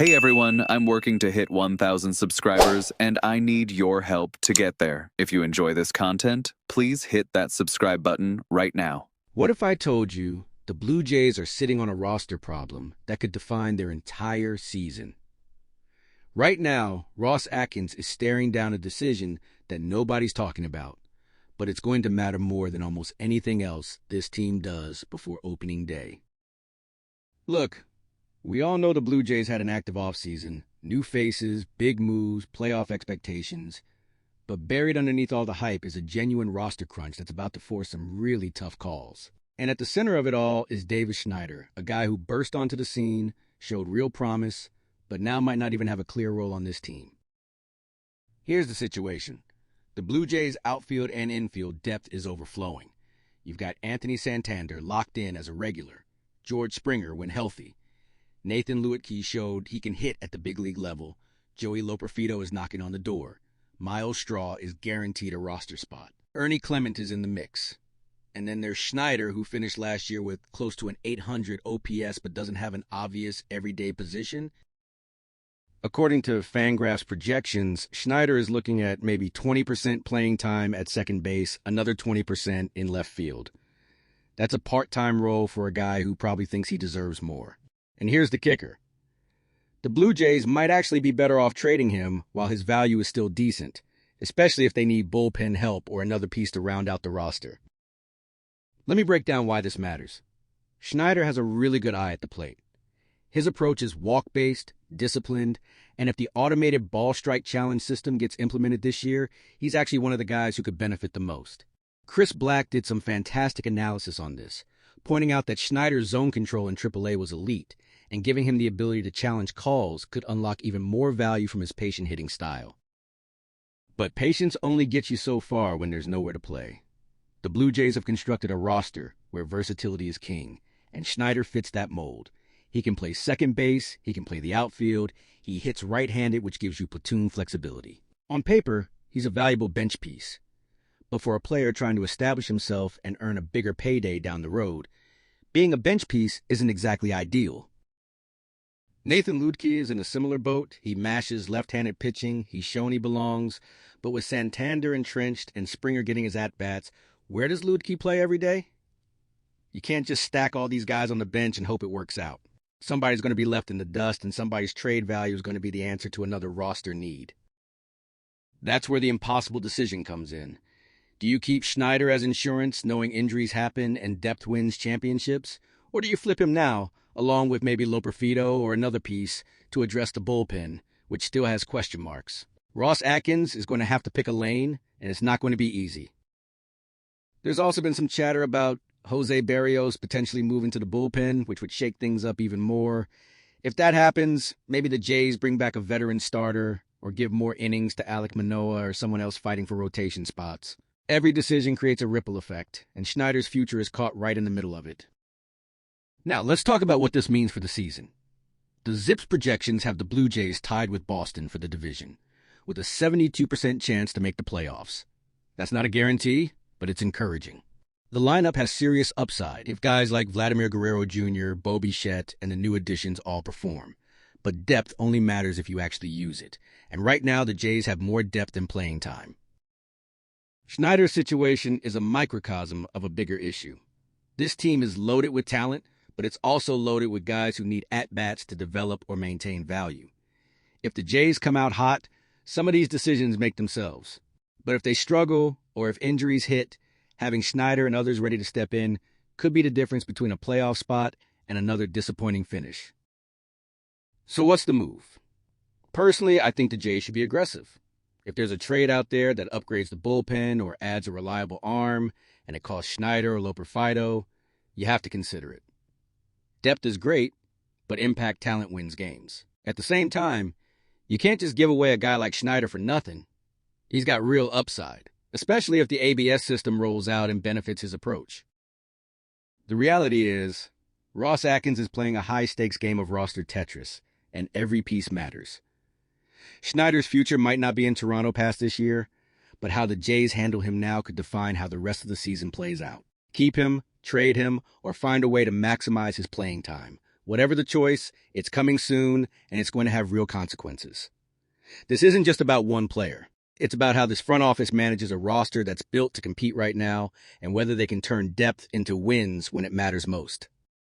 Hey everyone, I'm working to hit 1,000 subscribers and I need your help to get there. If you enjoy this content, please hit that subscribe button right now. What if I told you the Blue Jays are sitting on a roster problem that could define their entire season? Right now, Ross Atkins is staring down a decision that nobody's talking about, but it's going to matter more than almost anything else this team does before opening day. Look, we all know the Blue Jays had an active offseason, new faces, big moves, playoff expectations, but buried underneath all the hype is a genuine roster crunch that's about to force some really tough calls. And at the center of it all is Davis Schneider, a guy who burst onto the scene, showed real promise, but now might not even have a clear role on this team. Here's the situation. The Blue Jays' outfield and infield depth is overflowing. You've got Anthony Santander locked in as a regular, George Springer when healthy. Nathan Luetke showed he can hit at the big league level. Joey Loperfido is knocking on the door. Miles Straw is guaranteed a roster spot. Ernie Clement is in the mix. And then there's Schneider, who finished last year with close to an 800 OPS but doesn't have an obvious everyday position. According to Fangraphs projections, Schneider is looking at maybe 20% playing time at second base, another 20% in left field. That's a part-time role for a guy who probably thinks he deserves more. And here's the kicker. The Blue Jays might actually be better off trading him while his value is still decent, especially if they need bullpen help or another piece to round out the roster. Let me break down why this matters. Schneider has a really good eye at the plate. His approach is walk-based, disciplined, and if the automated ball strike challenge system gets implemented this year, he's actually one of the guys who could benefit the most. Chris Black did some fantastic analysis on this, pointing out that Schneider's zone control in AAA was elite, and giving him the ability to challenge calls could unlock even more value from his patient hitting style. But patience only gets you so far when there's nowhere to play. The Blue Jays have constructed a roster where versatility is king, and Schneider fits that mold. He can play second base, he can play the outfield, he hits right-handed, which gives you platoon flexibility. On paper, he's a valuable bench piece. But for a player trying to establish himself and earn a bigger payday down the road, being a bench piece isn't exactly ideal. Nathan Luetke is in a similar boat. He mashes left-handed pitching, he's shown he belongs, but with Santander entrenched and Springer getting his at-bats, where does Luetke play every day? You can't just stack all these guys on the bench and hope it works out. Somebody's going to be left in the dust, and somebody's trade value is going to be the answer to another roster need. That's where the impossible decision comes in. Do you keep Schneider as insurance, knowing injuries happen and depth wins championships? Or do you flip him now, along with maybe Loperfido or another piece, to address the bullpen, which still has question marks? Ross Atkins is going to have to pick a lane, and it's not going to be easy. There's also been some chatter about Jose Barrios potentially moving to the bullpen, which would shake things up even more. If that happens, maybe the Jays bring back a veteran starter or give more innings to Alek Manoah or someone else fighting for rotation spots. Every decision creates a ripple effect, and Schneider's future is caught right in the middle of it. Now, let's talk about what this means for the season. The Zips projections have the Blue Jays tied with Boston for the division, with a 72% chance to make the playoffs. That's not a guarantee, but it's encouraging. The lineup has serious upside if guys like Vladimir Guerrero Jr., Bo Bichette, and the new additions all perform. But depth only matters if you actually use it, and right now the Jays have more depth than playing time. Schneider's situation is a microcosm of a bigger issue. This team is loaded with talent, but it's also loaded with guys who need at-bats to develop or maintain value. If the Jays come out hot, some of these decisions make themselves. But if they struggle, or if injuries hit, having Schneider and others ready to step in could be the difference between a playoff spot and another disappointing finish. So what's the move? Personally, I think the Jays should be aggressive. If there's a trade out there that upgrades the bullpen or adds a reliable arm and it costs Schneider or Loperfido, you have to consider it. Depth is great, but impact talent wins games. At the same time, you can't just give away a guy like Schneider for nothing. He's got real upside, especially if the ABS system rolls out and benefits his approach. The reality is, Ross Atkins is playing a high-stakes game of roster Tetris, and every piece matters. Schneider's future might not be in Toronto past this year, but how the Jays handle him now could define how the rest of the season plays out. Keep him, trade him, or find a way to maximize his playing time. Whatever the choice, it's coming soon, and it's going to have real consequences. This isn't just about one player. It's about how this front office manages a roster that's built to compete right now and whether they can turn depth into wins when it matters most.